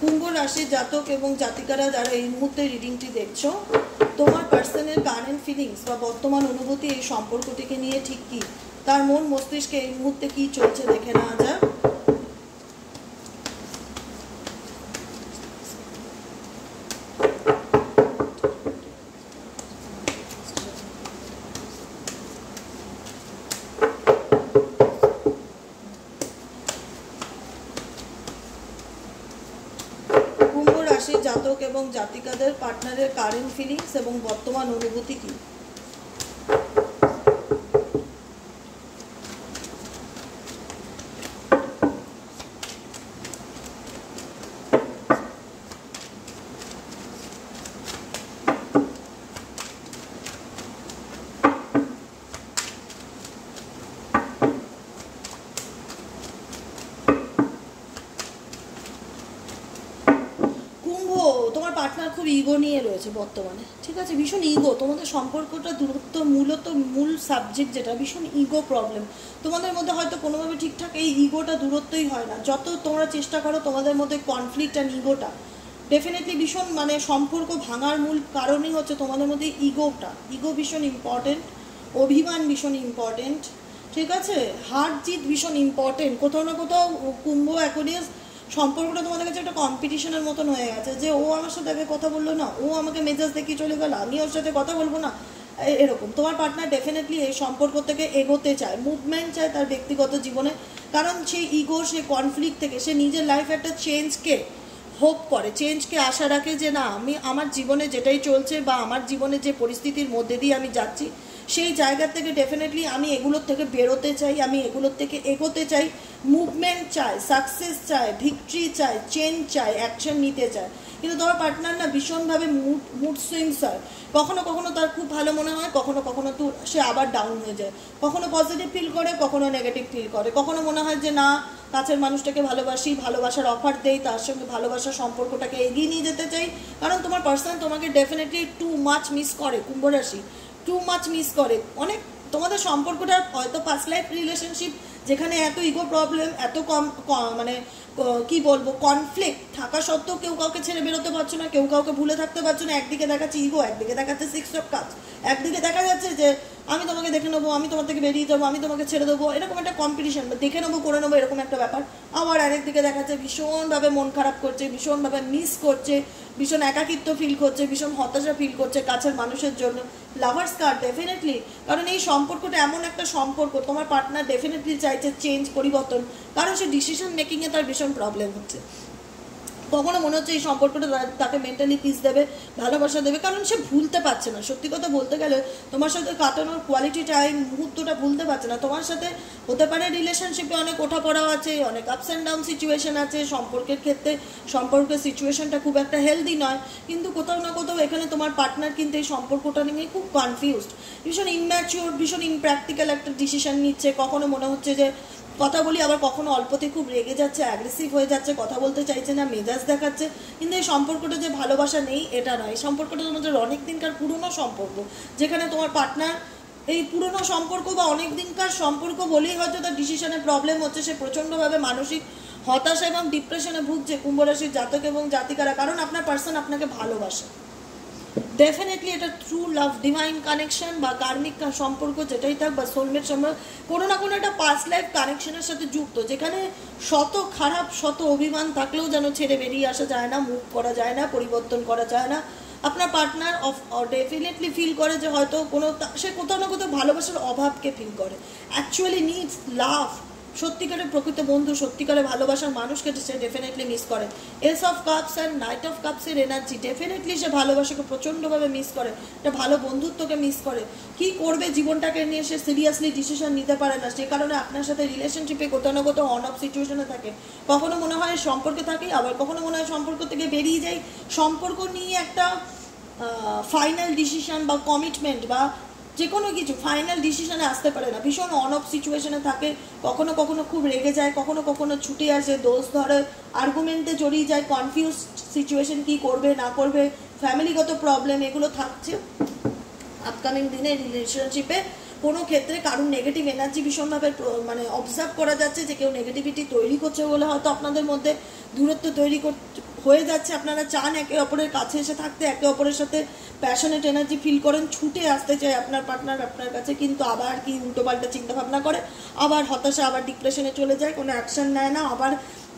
কুম্ভ রাশির জাতক এবং জাতিকারা যারা এই মুহূর্তে রিডিংটি দেখছো, তোমার পার্সনের কারেন্ট ফিলিংস বা বর্তমান অনুভূতি এই সম্পর্কটিকে নিয়ে ঠিক কি, তার মন মস্তিষ্কে এই মুহূর্তে কি চলছে দেখে নেওয়া যাক। কুম্ভ রাশির জাতক জাতক এবং জাতিকাদের পার্টনারের কারেন্ট ফিলিংস এবং বর্তমান অনুভূতি কি? তোমার পার্টনার খুব ইগো নিয়ে রয়েছে বর্তমানে, ঠিক আছে? ভীষণ ইগো, তোমাদের সম্পর্কটা দূরত্ব মূল সাবজেক্ট যেটা ভীষণ ইগো প্রবলেম তোমাদের মধ্যে। হয়তো কোনোভাবে ঠিকঠাক এই ইগোটা দূরত্বই হয় না। যত তোমরা চেষ্টা করো তোমাদের মধ্যে কনফ্লিক্ট অ্যান্ড ইগোটা ডেফিনেটলি ভীষণ মানে সম্পর্ক ভাঙার মূল কারণই হচ্ছে তোমাদের মধ্যে ইগোটা। ইগো ভীষণ ইম্পর্টেন্ট, অভিমান ভীষণ ইম্পর্টেন্ট, ঠিক আছে? হার জিত ভীষণ ইম্পর্টেন্ট। কোথাও না কোথাও কুম্ভ অ্যাকোয়ারিয়াস সম্পর্কটা তোমাদের কাছে একটা কম্পিটিশনের মতন হয়ে গেছে, যে ও আমার সাথে আগে কথা বললো না, ও আমাকে মেজাজ দেখিয়ে চলে গেল, আমি ওর সাথে কথা বলবো না, এরকম। তোমার পার্টনার ডেফিনেটলি এই সম্পর্ক থেকে এগোতে চায়, মুভমেন্ট চায় তার ব্যক্তিগত জীবনে, কারণ সেই ইগো, সেই কনফ্লিক্ট থেকে সে নিজের লাইফে একটা চেঞ্জকে হোপ করে, চেঞ্জকে আশা রাখে যে না, আমি আমার জীবনে যেটাই চলছে বা আমার জীবনে যে পরিস্থিতির মধ্যে দিয়ে আমি যাচ্ছি সেই জায়গা থেকে ডেফিনেটলি আমি এগুলোর থেকে বেরোতে চাই, আমি এগুলোর থেকে এগোতে চাই, মুভমেন্ট চাই, সাকসেস চাই, ভিক্টরি চাই, চেঞ্জ চাই, অ্যাকশন নিতে চায়। কিন্তু তোমার পার্টনার না ভীষণভাবে মুড সুইংস হয়। কখনো কখনো তার খুব ভালো মনে হয়, কখনো কখনো তো সে আবার ডাউন হয়ে যায়, কখনো পজিটিভ ফিল করে, কখনো নেগেটিভ ফিল করে, কখনো মনে হয় যে না, কাছের মানুষটাকে ভালোবাসি, ভালোবাসার অফার দেই, তার সঙ্গে ভালোবাসার সম্পর্কটাকে এগিয়ে নিয়ে যেতে চাই, কারণ তোমার পার্সন তোমাকে ডেফিনেটলি টু মাচ মিস করে। কুম্ভ রাশি টু মাচ মিস করে অনেক। তোমাদের সম্পর্কটা হয়তো পাস্ট লাইফ রিলেশনশিপ, যেখানে এত ইগো প্রবলেম, এত মানে কি বলবো, কনফ্লিক্ট থাকা সত্ত্বেও কেউ কাউকে ছেড়ে বেরোতে পারছো না, কেউ কাউকে ভুলে থাকতে পারছো না। একদিকে দেখাচ্ছে ইগো, একদিকে দেখাচ্ছে 6 অফ কাপস, একদিকে দেখা যাচ্ছে যে আমি তোমাকে দেখে নেবো, আমি তোমার থেকে বেরিয়ে যাবো, আমি তোমাকে ছেড়ে দেবো, এরকম একটা কম্পিটিশন, দেখে নেবো, করে নেবো, এরকম একটা ব্যাপার। আবার আরেকদিকে দেখাচ্ছে ভীষণভাবে মন খারাপ করছে, ভীষণভাবে মিস করছে, ভীষণ একাকিত্ব ফিল করছে, ভীষণ হতাশা ফিল করছে কাছের মানুষের জন্য। লাভার্স কার্ড ডেফিনেটলি, কারণ এই সম্পর্কটা এমন একটা সম্পর্ক, তোমার পার্টনার ডেফিনেটলি চাইছে চেঞ্জ, পরিবর্তন, কারণ সে ডিসিশন মেকিংয়ে তার ভীষণ প্রবলেম হচ্ছে। কখনো মনে হচ্ছে এই সম্পর্কটা তাকে মেন্টালি পিস দেবে, ভালোবাসা দেবে, কারণ সে ভুলতে পারছে না। সত্যি কথা বলতে গেলে তোমার সাথে কাটানোর কোয়ালিটি টাইম, মুহূর্তটা ভুলতে পারছে না। তোমার সাথে হতে পারে রিলেশনশিপে অনেক ওঠাপড়াও আছে, অনেক আপস অ্যান্ড ডাউন সিচুয়েশন আছে, সম্পর্কের ক্ষেত্রে সম্পর্কের সিচুয়েশনটা খুব একটা হেলদি নয়, কিন্তু কোথাও না কোথাও এখানে তোমার পার্টনার কিন্তু এই সম্পর্কটা নিয়ে খুব কনফিউজড, ভীষণ ইম্যাচিওর, ভীষণ ইমপ্র্যাকটিক্যাল একটা ডিসিশন নিচ্ছে। কখনো মনে হচ্ছে যে কথা বলি, আবার কখনো অল্পতে খুব রেগে যাচ্ছে, অ্যাগ্রেসিভ হয়ে যাচ্ছে, কথা বলতে চাইছে না, মেজাজ দেখাচ্ছে। কিন্তু এই সম্পর্কটা যে ভালোবাসা নেই এটা নয়, এই সম্পর্কটা তোমাদের অনেক দিনকার পুরনো সম্পর্ক, যেখানে তোমার পার্টনার এই পুরনো সম্পর্ক বা অনেক দিনকার সম্পর্ক বলেই হয়তো তার ডিসিশনে প্রবলেম হচ্ছে, সে প্রচণ্ডভাবে মানসিক হতাশা এবং ডিপ্রেশনে ভুগছে কুম্ভ রাশির জাতক এবং জাতিকারা, কারণ আপনার পার্সন আপনাকে ভালোবাসে। ডেফিনেটলি এটা ট্রু লাভ, ডিভাইন কানেকশন বা কার্মিক সম্পর্ক যেটাই থাক, বা সোলমেট সম্পর্ক, কোনো না কোনো একটা পাস্ট লাইফ কানেকশনের সাথে যুক্ত, যেখানে শত খারাপ, শত অভিমান থাকলেও যেন ছেড়ে বেরিয়ে আসা যায় না, মুভ করা যায় না, পরিবর্তন করা যায় না। আপনার পার্টনার ডেফিনেটলি ফিল করে যে হয়তো কোনো সে কোথাও না কোথাও ভালোবাসার অভাবকে ফিল করে, অ্যাকচুয়ালি নিডস লাভ, সত্যিকারের প্রকৃত বন্ধু, সত্যিকারের ভালোবাসার মানুষকে সে ডেফিনেটলি মিস করে। Ace of cups and knight of কাপসের এনার্জি, ডেফিনেটলি সে ভালোবাসাকে প্রচণ্ডভাবে মিস করে, একটা ভালো বন্ধুত্বকে মিস করে। কি করবে জীবনটাকে নিয়ে সে সিরিয়াসলি ডিসিশন নিতে পারে না, সে কারণে আপনার সাথে রিলেশনশিপে কোথাও না কোথাও অন অফ সিচুয়েশনে থাকে। কখনো মনে হয় সম্পর্কে থাকি, আবার কখনো মনে হয় সম্পর্ক থেকে বেরিয়ে যাই। সম্পর্ক নিয়ে একটা ফাইনাল ডিসিশন বা কমিটমেন্ট বা যে কোনো কিছু ফাইনাল ডিসিশনে আসতে পারে না, ভীষণ অন অফ সিচুয়েশনে থাকে। কখনো কখনো খুব রেগে যায়, কখনো কখনো ছুটে আসে, দোষ ধরে, আর্গুমেন্টে জড়িয়ে যায়, কনফিউজ সিচুয়েশন, কি করবে না করবে, ফ্যামিলিগত প্রবলেম, এগুলো থাকছে আপকামিং দিনে রিলেশনশিপে। কোনো ক্ষেত্রে কারণ নেগেটিভ এনার্জি ভীষণভাবে মানে অবজার্ভ করা যাচ্ছে, যে কেউ নেগেটিভিটি তৈরি করছে বলে হয়তো আপনাদের মধ্যে দূরত্ব তৈরি হয়ে যাচ্ছে। আপনারা চান একে অপরের কাছে এসে থাকতে, একে অপরের সাথে প্যাশনেট এনার্জি ফিল করেন, ছুটে আসতে চায় আপনার পার্টনার আপনার কাছে, কিন্তু আবার কি উল্টোপাল্টা চিন্তাভাবনা করে, আবার হতাশা, আবার ডিপ্রেশনে চলে যায়, কোনো অ্যাকশন নেয় না, আবার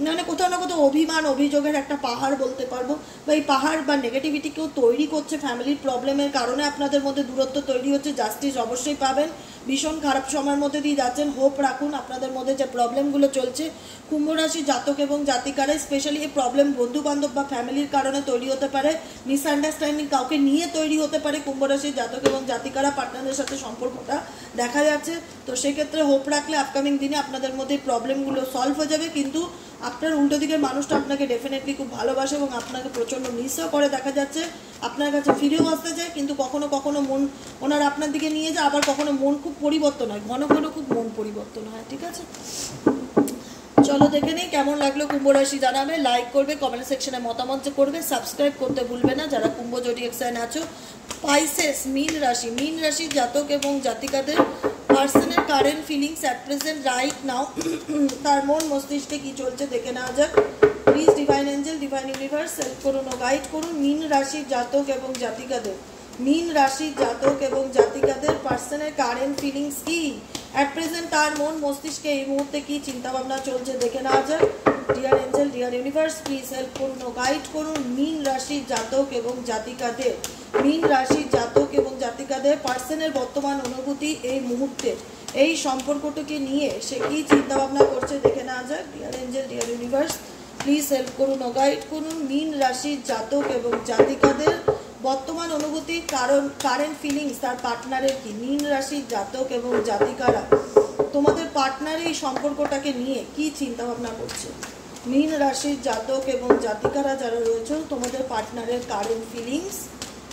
মানে কোথাও না কোথাও অভিমান, অভিযোগের একটা পাহাড় বলতে পারবো, বা এই পাহাড় বা নেগেটিভিটি কেউ তৈরি করছে ফ্যামিলির প্রবলেমের কারণে, আপনাদের মধ্যে দূরত্ব তৈরি হচ্ছে। জাস্টিস অবশ্যই পাবেন, ভীষণ খারাপ সময়ের মধ্যে দিয়ে যাচ্ছেন। হোপ রাখুন, আপনাদের মধ্যে যে প্রবলেমগুলো চলছে কুম্ভ রাশি জাতক এবং জাতিকারা স্পেশালি এই প্রবলেম বন্ধু বান্ধব বা ফ্যামিলির কারণে তৈরি হতে পারে, মিসআন্ডারস্ট্যান্ডিং কাউকে নিয়ে তৈরি হতে পারে। কুম্ভ রাশির জাতক এবং জাতিকারা পার্টনারের সাথে সম্পর্কটা দেখা যাচ্ছে, তো সেক্ষেত্রে হোপ রাখলে আপকামিং দিনে আপনাদের মধ্যে প্রবলেমগুলো সলভ হয়ে যাবে। কিন্তু আপনার উল্টো দিকের মানুষটা আপনাকে ডেফিনেটলি খুব ভালোবাসে এবং আপনাকে প্রচণ্ড মিসও করে দেখা যাচ্ছে, আপনার কাছে ফিরেও আসতে চায়, কিন্তু কখনো কখনো মন ওনার আপনার দিকে নিয়ে যায়, আবার কখনো মন খুব পরিবর্তন হয়, ঘন ঘন খুব মন পরিবর্তন হয়। ঠিক আছে, চলো দেখে নেই কেমন লাগলো। কুম্ভ রাশি জানাবে, লাইক করবে, কমেন্ট সেকশনে মতামত করবে, সাবস্ক্রাইব করতে ভুলবে না যারা কুম্ভ জোডিয়াক সাইন আছো। পাইসেস মীন রাশি জাতক এবং জাতিকাদের পার্সনের current feelings at present right now, তার মন মস্তিষ্কে কি চলছে দেখে নেওয়া যাক। Please divine angel, divine universe help করুন ও গাইড করুন মীন রাশির জাতক এবং জাতিকাদের। মীন রাশির জাতক এবং জাতিকাদের পার্সনের কারেন্ট ফিলিংস কি, অ্যাট প্রেজেন্ট তার মন মস্তিষ্কে এই মুহূর্তে কি চিন্তা ভাবনা চলছে দেখে নেওয়া যাক। Deer angel, dear universe please help করুন ও গাইড করুন মীন রাশির জাতক এবং জাতিকাদের। মীন রাশির জাতক এবং জাতিকাদের পার্সনের বর্তমান অনুভূতি এই মুহূর্তে এই সম্পর্কটাকে নিয়ে সে কি চিন্তা ভাবনা করছে দেখে নেওয়া যাক। Deer angel, dear universe please help করুন ও গাইড করুন মীন রাশির জাতক এবং জাতিকাদের বর্তমান অনুভূতি, কারণ কারেন্ট ফিলিংস তার পার্টনারের কি। মীন রাশির জাতক এবং জাতিকারা তোমাদের পার্টনার এই সম্পর্কটাকে নিয়ে কি চিন্তা ভাবনা করছে। মীন রাশির জাতক এবং জাতিকারা যারা রয়েছে তোমাদের পার্টনারের কারেন্ট ফিলিংস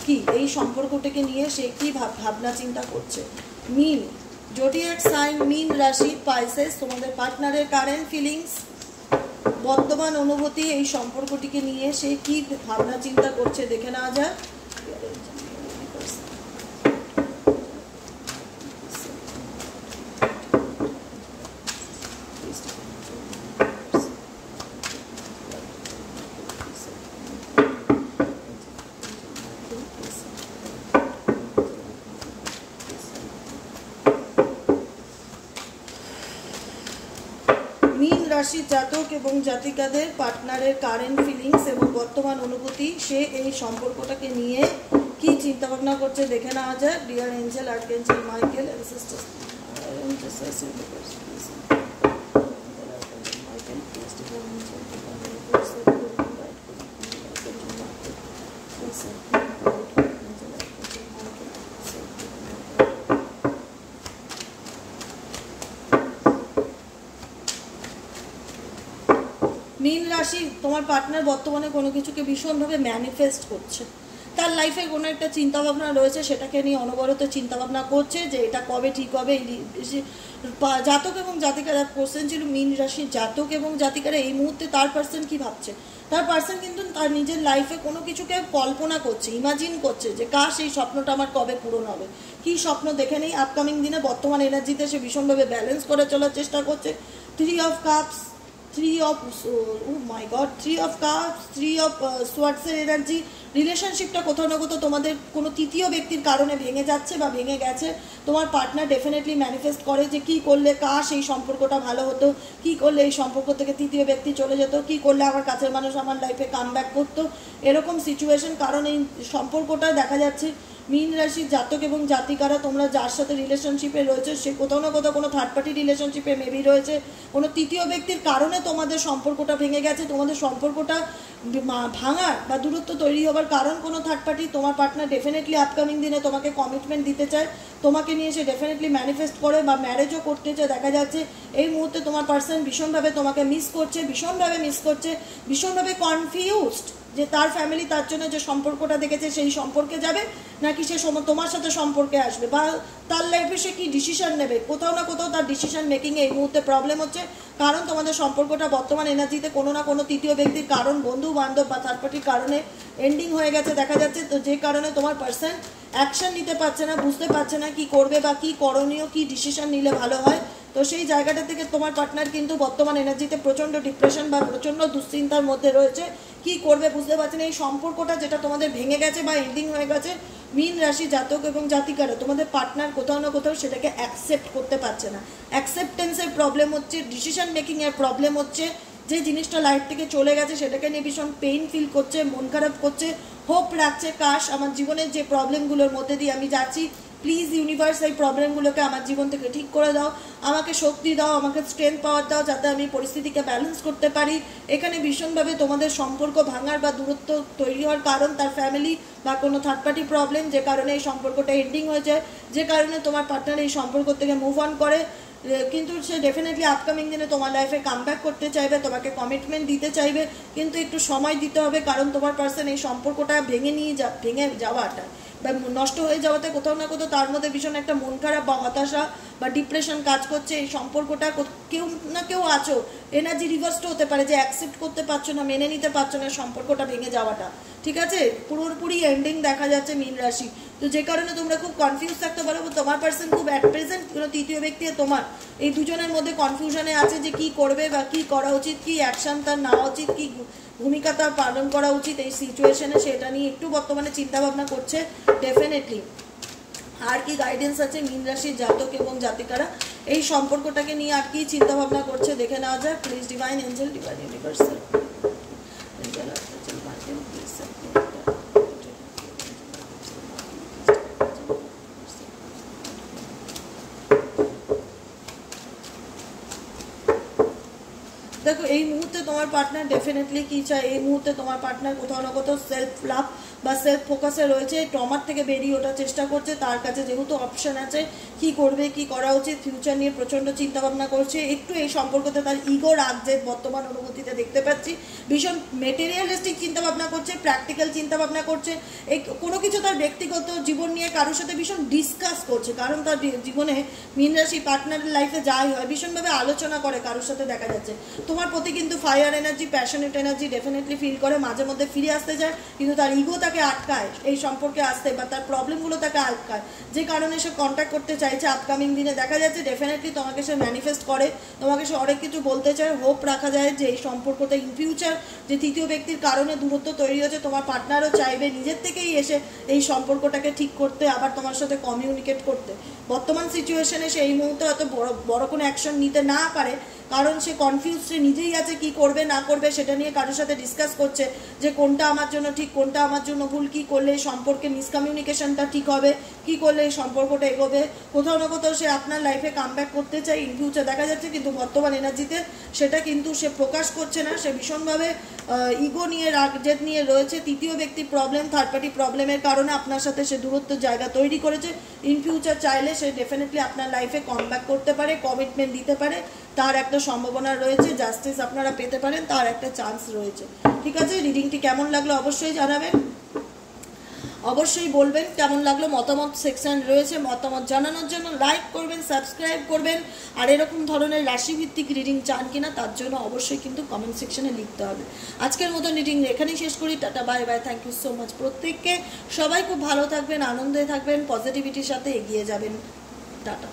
কি, এই সম্পর্কটাকে নিয়ে সে কি ভাবনা চিন্তা করছে। মীন জোডিয়াক সাইন মীন রাশি পাইসেস তোমাদের পার্টনারের কারেন্ট ফিলিংস বর্তমান অনুভূতি এই সম্পর্কটিকে নিয়ে সে কি ভাবনা চিন্তা করছে দেখে নেওয়া যায়। মীন রাশির জাতক এবং জাতিকাদের পার্টনারের কারেন্ট ফিলিংস এবং বর্তমান অনুভূতি সে এই সম্পর্কটাকে নিয়ে কি চিন্তা ভাবনা করছে দেখে নেওয়া যায়। Dear angel, archangel Michael and sisters মীন রাশি তোমার পার্টনার বর্তমানে কোনো কিছুকে ভীষণভাবে ম্যানিফেস্ট করছে, তার লাইফে কোনো একটা চিন্তাভাবনা রয়েছে সেটাকে নিয়ে অনবরত চিন্তাভাবনা করছে যে এটা কবে ঠিক হবে। জাতক এবং জাতিকারা কোশ্চেন ছিল মীন রাশির জাতক এবং জাতিকারা এই মুহূর্তে তার পার্সন কি ভাবছে। তার পার্সন কিন্তু তার নিজের লাইফে কোনো কিছুকে কল্পনা করছে, ইমাজিন করছে যে কাশ এই স্বপ্নটা আমার কবে পূরণ হবে, কি স্বপ্ন দেখে নেই আপকামিং দিনে। বর্তমান এনার্জিতে সে ভীষণভাবে ব্যালেন্স করে চলার চেষ্টা করছে। 3 of Cups, 3 of Cups, 3 of Swords এর এনার্জি। রিলেশনশিপটা কোথাও না কোথাও তোমাদের কোনো তৃতীয় ব্যক্তির কারণে ভেঙে যাচ্ছে বা ভেঙে গেছে। তোমার পার্টনার ডেফিনেটলি ম্যানিফেস্ট করে যে কী করলে কাশ এই সম্পর্কটা ভালো হতো, কী করলে এই সম্পর্ক থেকে তৃতীয় ব্যক্তি চলে যেত, কী করলে আমার কাছের মানুষ আমার লাইফে কাম ব্যাক করতো, এরকম সিচুয়েশন। কারণ এই সম্পর্কটা দেখা যাচ্ছে মীন রাশির জাতক এবং জাতিকারা তোমরা যার সাথে রিলেশনশিপে রয়েছে সে কোথাও না কোথাও কোনো থার্ড পার্টি রিলেশনশিপে মেবি রয়েছে, কোনো তৃতীয় ব্যক্তির কারণে তোমাদের সম্পর্কটা ভেঙে গেছে। তোমাদের সম্পর্কটা ভাঙার বা দূরত্ব তৈরি হবার কারণ কোনো থার্ড পার্টি। তোমার পার্টনার ডেফিনেটলি আপকামিং দিনে তোমাকে কমিটমেন্ট দিতে চায়, তোমাকে নিয়ে সে ডেফিনেটলি ম্যানিফেস্ট করে বা ম্যারেজও করতে চায়। দেখা যাচ্ছে এই মুহূর্তে তোমার পার্সন ভীষণভাবে তোমাকে মিস করছে, ভীষণভাবে কনফিউজড যে তার ফ্যামিলি তার জন্য যে সম্পর্কটা দেখেছে সেই সম্পর্কে যাবে নাকি সে তোমার সাথে সম্পর্কে আসবে, বা তার লাইফে সে কি ডিসিশন নেবে। কোথাও না কোথাও তার ডিসিশন মেকিংয়ে এই মুহূর্তে প্রবলেম হচ্ছে, কারণ তোমাদের সম্পর্কটা বর্তমান এনার্জিতে কোনো না কোনো তৃতীয় ব্যক্তির কারণ, বন্ধু বান্ধব বা থার্ড পার্টির কারণে এন্ডিং হয়ে গেছে দেখা যাচ্ছে। তো যে কারণে তোমার পার্সন অ্যাকশন নিতে পারছে না, বুঝতে পারছে না কি করবে বা কি করণীয়, কি ডিসিশন নিলে ভালো হয়। তো সেই জায়গাটা থেকে তোমার পার্টনার কিন্তু বর্তমান এনার্জিতে প্রচণ্ড ডিপ্রেশন বা প্রচণ্ড দুশ্চিন্তার মধ্যে রয়েছে, কি করবে বুঝতে পারছে না। এই সম্পর্কটা যেটা তোমাদের ভেঙে গেছে বা এন্ডিং হয়ে গেছে, মীন রাশি জাতক এবং জাতিকারা তোমাদের পার্টনার কোথাও না কোথাও সেটাকে অ্যাকসেপ্ট করতে পারছে না। অ্যাকসেপ্টেন্সের প্রবলেম হচ্ছে, ডিসিশন মেকিংয়ের প্রবলেম হচ্ছে। যে জিনিসটা লাইফ থেকে চলে গেছে সেটাকে নিয়ে ভীষণ পেইন ফিল করছে, মন খারাপ করছে, হোপ রাখছে কাশ আমার জীবনের যে প্রবলেমগুলোর মধ্যে দিয়ে আমি যাচ্ছি প্লিজ ইউনিভার্স এই প্রবলেমগুলোকে আমার জীবন থেকে ঠিক করে দাও, আমাকে শক্তি দাও, আমাকে স্ট্রেংথ পাওয়ার দাও, যাতে আমি পরিস্থিতিকে ব্যালেন্স করতে পারি। এখানে ভীষণভাবে তোমাদের সম্পর্ক ভাঙার বা দূরত্ব তৈরি হওয়ার কারণ তার ফ্যামিলি বা কোনো থার্ড পার্টি প্রবলেম, যে কারণে এই সম্পর্কটা এন্ডিং হয়ে যায়, যে কারণে তোমার পার্টনার এই সম্পর্ক থেকে মুভ অন করে। কিন্তু সে ডেফিনেটলি আপকামিং দিনে তোমার লাইফে কামব্যাক করতে চাইবে, তোমাকে কমিটমেন্ট দিতে চাইবে, কিন্তু একটু সময় দিতে হবে, কারণ তোমার পার্সন এই সম্পর্কটা ভেঙে যাওয়াটা বা নষ্ট হয়ে যাওয়াতে কোথাও না কোথাও তার মধ্যে ভীষণ একটা মন খারাপ বা হতাশা বা ডিপ্রেশন কাজ করছে। এই সম্পর্কটা কেউ না কেউ আছো, এনার্জি রিভার্সটা হতে পারে যে অ্যাকসেপ্ট করতে পারছো না, মেনে নিতে পারছো না সম্পর্কটা ভেঙে যাওয়াটা, ঠিক আছে? পুরোপুরি এন্ডিং দেখা যাচ্ছে মীন রাশি। তো যে কারণে তোমরা খুব কনফিউজ থাকতে পারো, তোমার পার্সন খুব অ্যাট প্রেজেন্ট কোনো তৃতীয় ব্যক্তি তোমার এই দুজনের মধ্যে কনফিউশনে আছে যে কি করবে বা কি করা উচিত, কি অ্যাকশন তার নেওয়া উচিত, কি ভূমিকা তার পালন করা উচিত এই সিচুয়েশনে, সেটা নিয়ে একটু বর্তমানে চিন্তা ভাবনা করছে ডেফিনেটলি। আর কি গাইডেন্স আছে মীন রাশির জাতক এবং জাতিকারা এই সম্পর্কটাকে নিয়ে আর কি চিন্তা ভাবনা করছে দেখে নেওয়া যায়। Please divine angel, divine universal দেখো এই মুহূর্তে তোমার পার্টনার ডেফিনেটলি কি চায়, এই মুহূর্তে তোমার পার্টনার কোথাও না কোথাও সেলফ লাভ বা সেলফ ফোকাসে রয়েছে, ট্রমার থেকে বেরিয়ে ওঠার চেষ্টা করছে। তার কাছে যেহেতু অপশন আছে কি করবে, কি করা উচিত, ফিউচার নিয়ে প্রচণ্ড চিন্তা ভাবনা করছে। একটু এই সম্পর্কতে তার ইগো রাগ যে বর্তমান অনুভূতিতে দেখতে পাচ্ছি, ভীষণ মেটেরিয়ালিস্টিক চিন্তা ভাবনা করছে, প্র্যাকটিক্যাল চিন্তা ভাবনা করছে। এই কোনো কিছু তার ব্যক্তিগত জীবন নিয়ে কারোর সাথে ভীষণ ডিসকাস করছে, কারণ তার জীবনে মীন রাশি পার্টনারের লাইফে যাই হয় ভীষণভাবে আলোচনা করে কারোর সাথে দেখা যাচ্ছে। তোমার প্রতি কিন্তু fire energy, passionate energy definitely feel করে, মাঝে মধ্যে ফিরে আসতে চায়, কিন্তু তার ইগো তাকে আটকায় এই সম্পর্কে আসতে, বা তার প্রবলেমগুলো তাকে আটকায়, যে কারণে সে কন্ট্যাক্ট করতে চাইছে। আপকামিং দিনে দেখা যাচ্ছে ডেফিনেটলি তোমাকে সে ম্যানিফেস্ট করে, তোমাকে সে অনেক কিছু বলতে চায়। হোপ রাখা যায় যে এই সম্পর্কতে ইন ফিউচার যে তৃতীয় ব্যক্তির কারণে দূরত্ব তৈরি হয়েছে, তোমার পার্টনারও চাইবে নিজের থেকেই এসে এই সম্পর্কটাকে ঠিক করতে, আবার তোমার সাথে কমিউনিকেট করতে। বর্তমান সিচুয়েশনে সে এই মুহূর্তে হয়তো বড় কোনো অ্যাকশন নিতে না পারে, কারণ সে কনফিউজ, সে নিজেই আছে কি করবে না করবে সেটা নিয়ে কারোর সাথে ডিসকাস করছে যে কোনটা আমার জন্য ঠিক, কোনটা আমার জন্য ভুল, কি করলে এই সম্পর্কে মিসকমিউনিকেশনটা ঠিক হবে, কি করলে এই সম্পর্কটা এগোবে। কোথাও না কোথাও সে আপনার লাইফে কামব্যাক করতে চায় ইন ফিউচার দেখা যাচ্ছে, কিন্তু বর্তমান এনার্জিতে সেটা কিন্তু সে প্রকাশ করছে না। সে ভীষণভাবে ইগো নিয়ে, রাগ জেদ নিয়ে রয়েছে। তৃতীয় ব্যক্তি প্রবলেম, থার্ড পার্টি প্রবলেমের কারণে আপনার সাথে সে দূরত্বের জায়গা তৈরি করেছে। ইন ফিউচার চাইলে সে ডেফিনেটলি আপনার লাইফে কামব্যাক করতে পারে, কমিটমেন্ট দিতে পারে, তার একটা সম্ভাবনা রয়েছে। জাস্টিস আপনারা পেতে পারেন, তার একটা চান্স রয়েছে। ঠিক আছে, রিডিংটি কেমন লাগলো অবশ্যই জানাবেন, অবশ্যই বলবেন কেমন লাগলো। মতামত সেকশন রয়েছে, মতামত জানানোর জন্য লাইক করবেন, সাবস্ক্রাইব করবেন। আর এরকম ধরনের রাশিভিত্তিক রিডিং চান কিনা তার জন্য অবশ্যই কিন্তু কমেন্ট সেকশনে লিখতে হবে। আজকের মতো রিডিং এখানেই শেষ করি। Tata, bye bye, thank you so much প্রত্যেককে। সবাই খুব ভালো থাকবেন, আনন্দে থাকবেন, পজিটিভিটির সাথে এগিয়ে যাবেন। টাটা।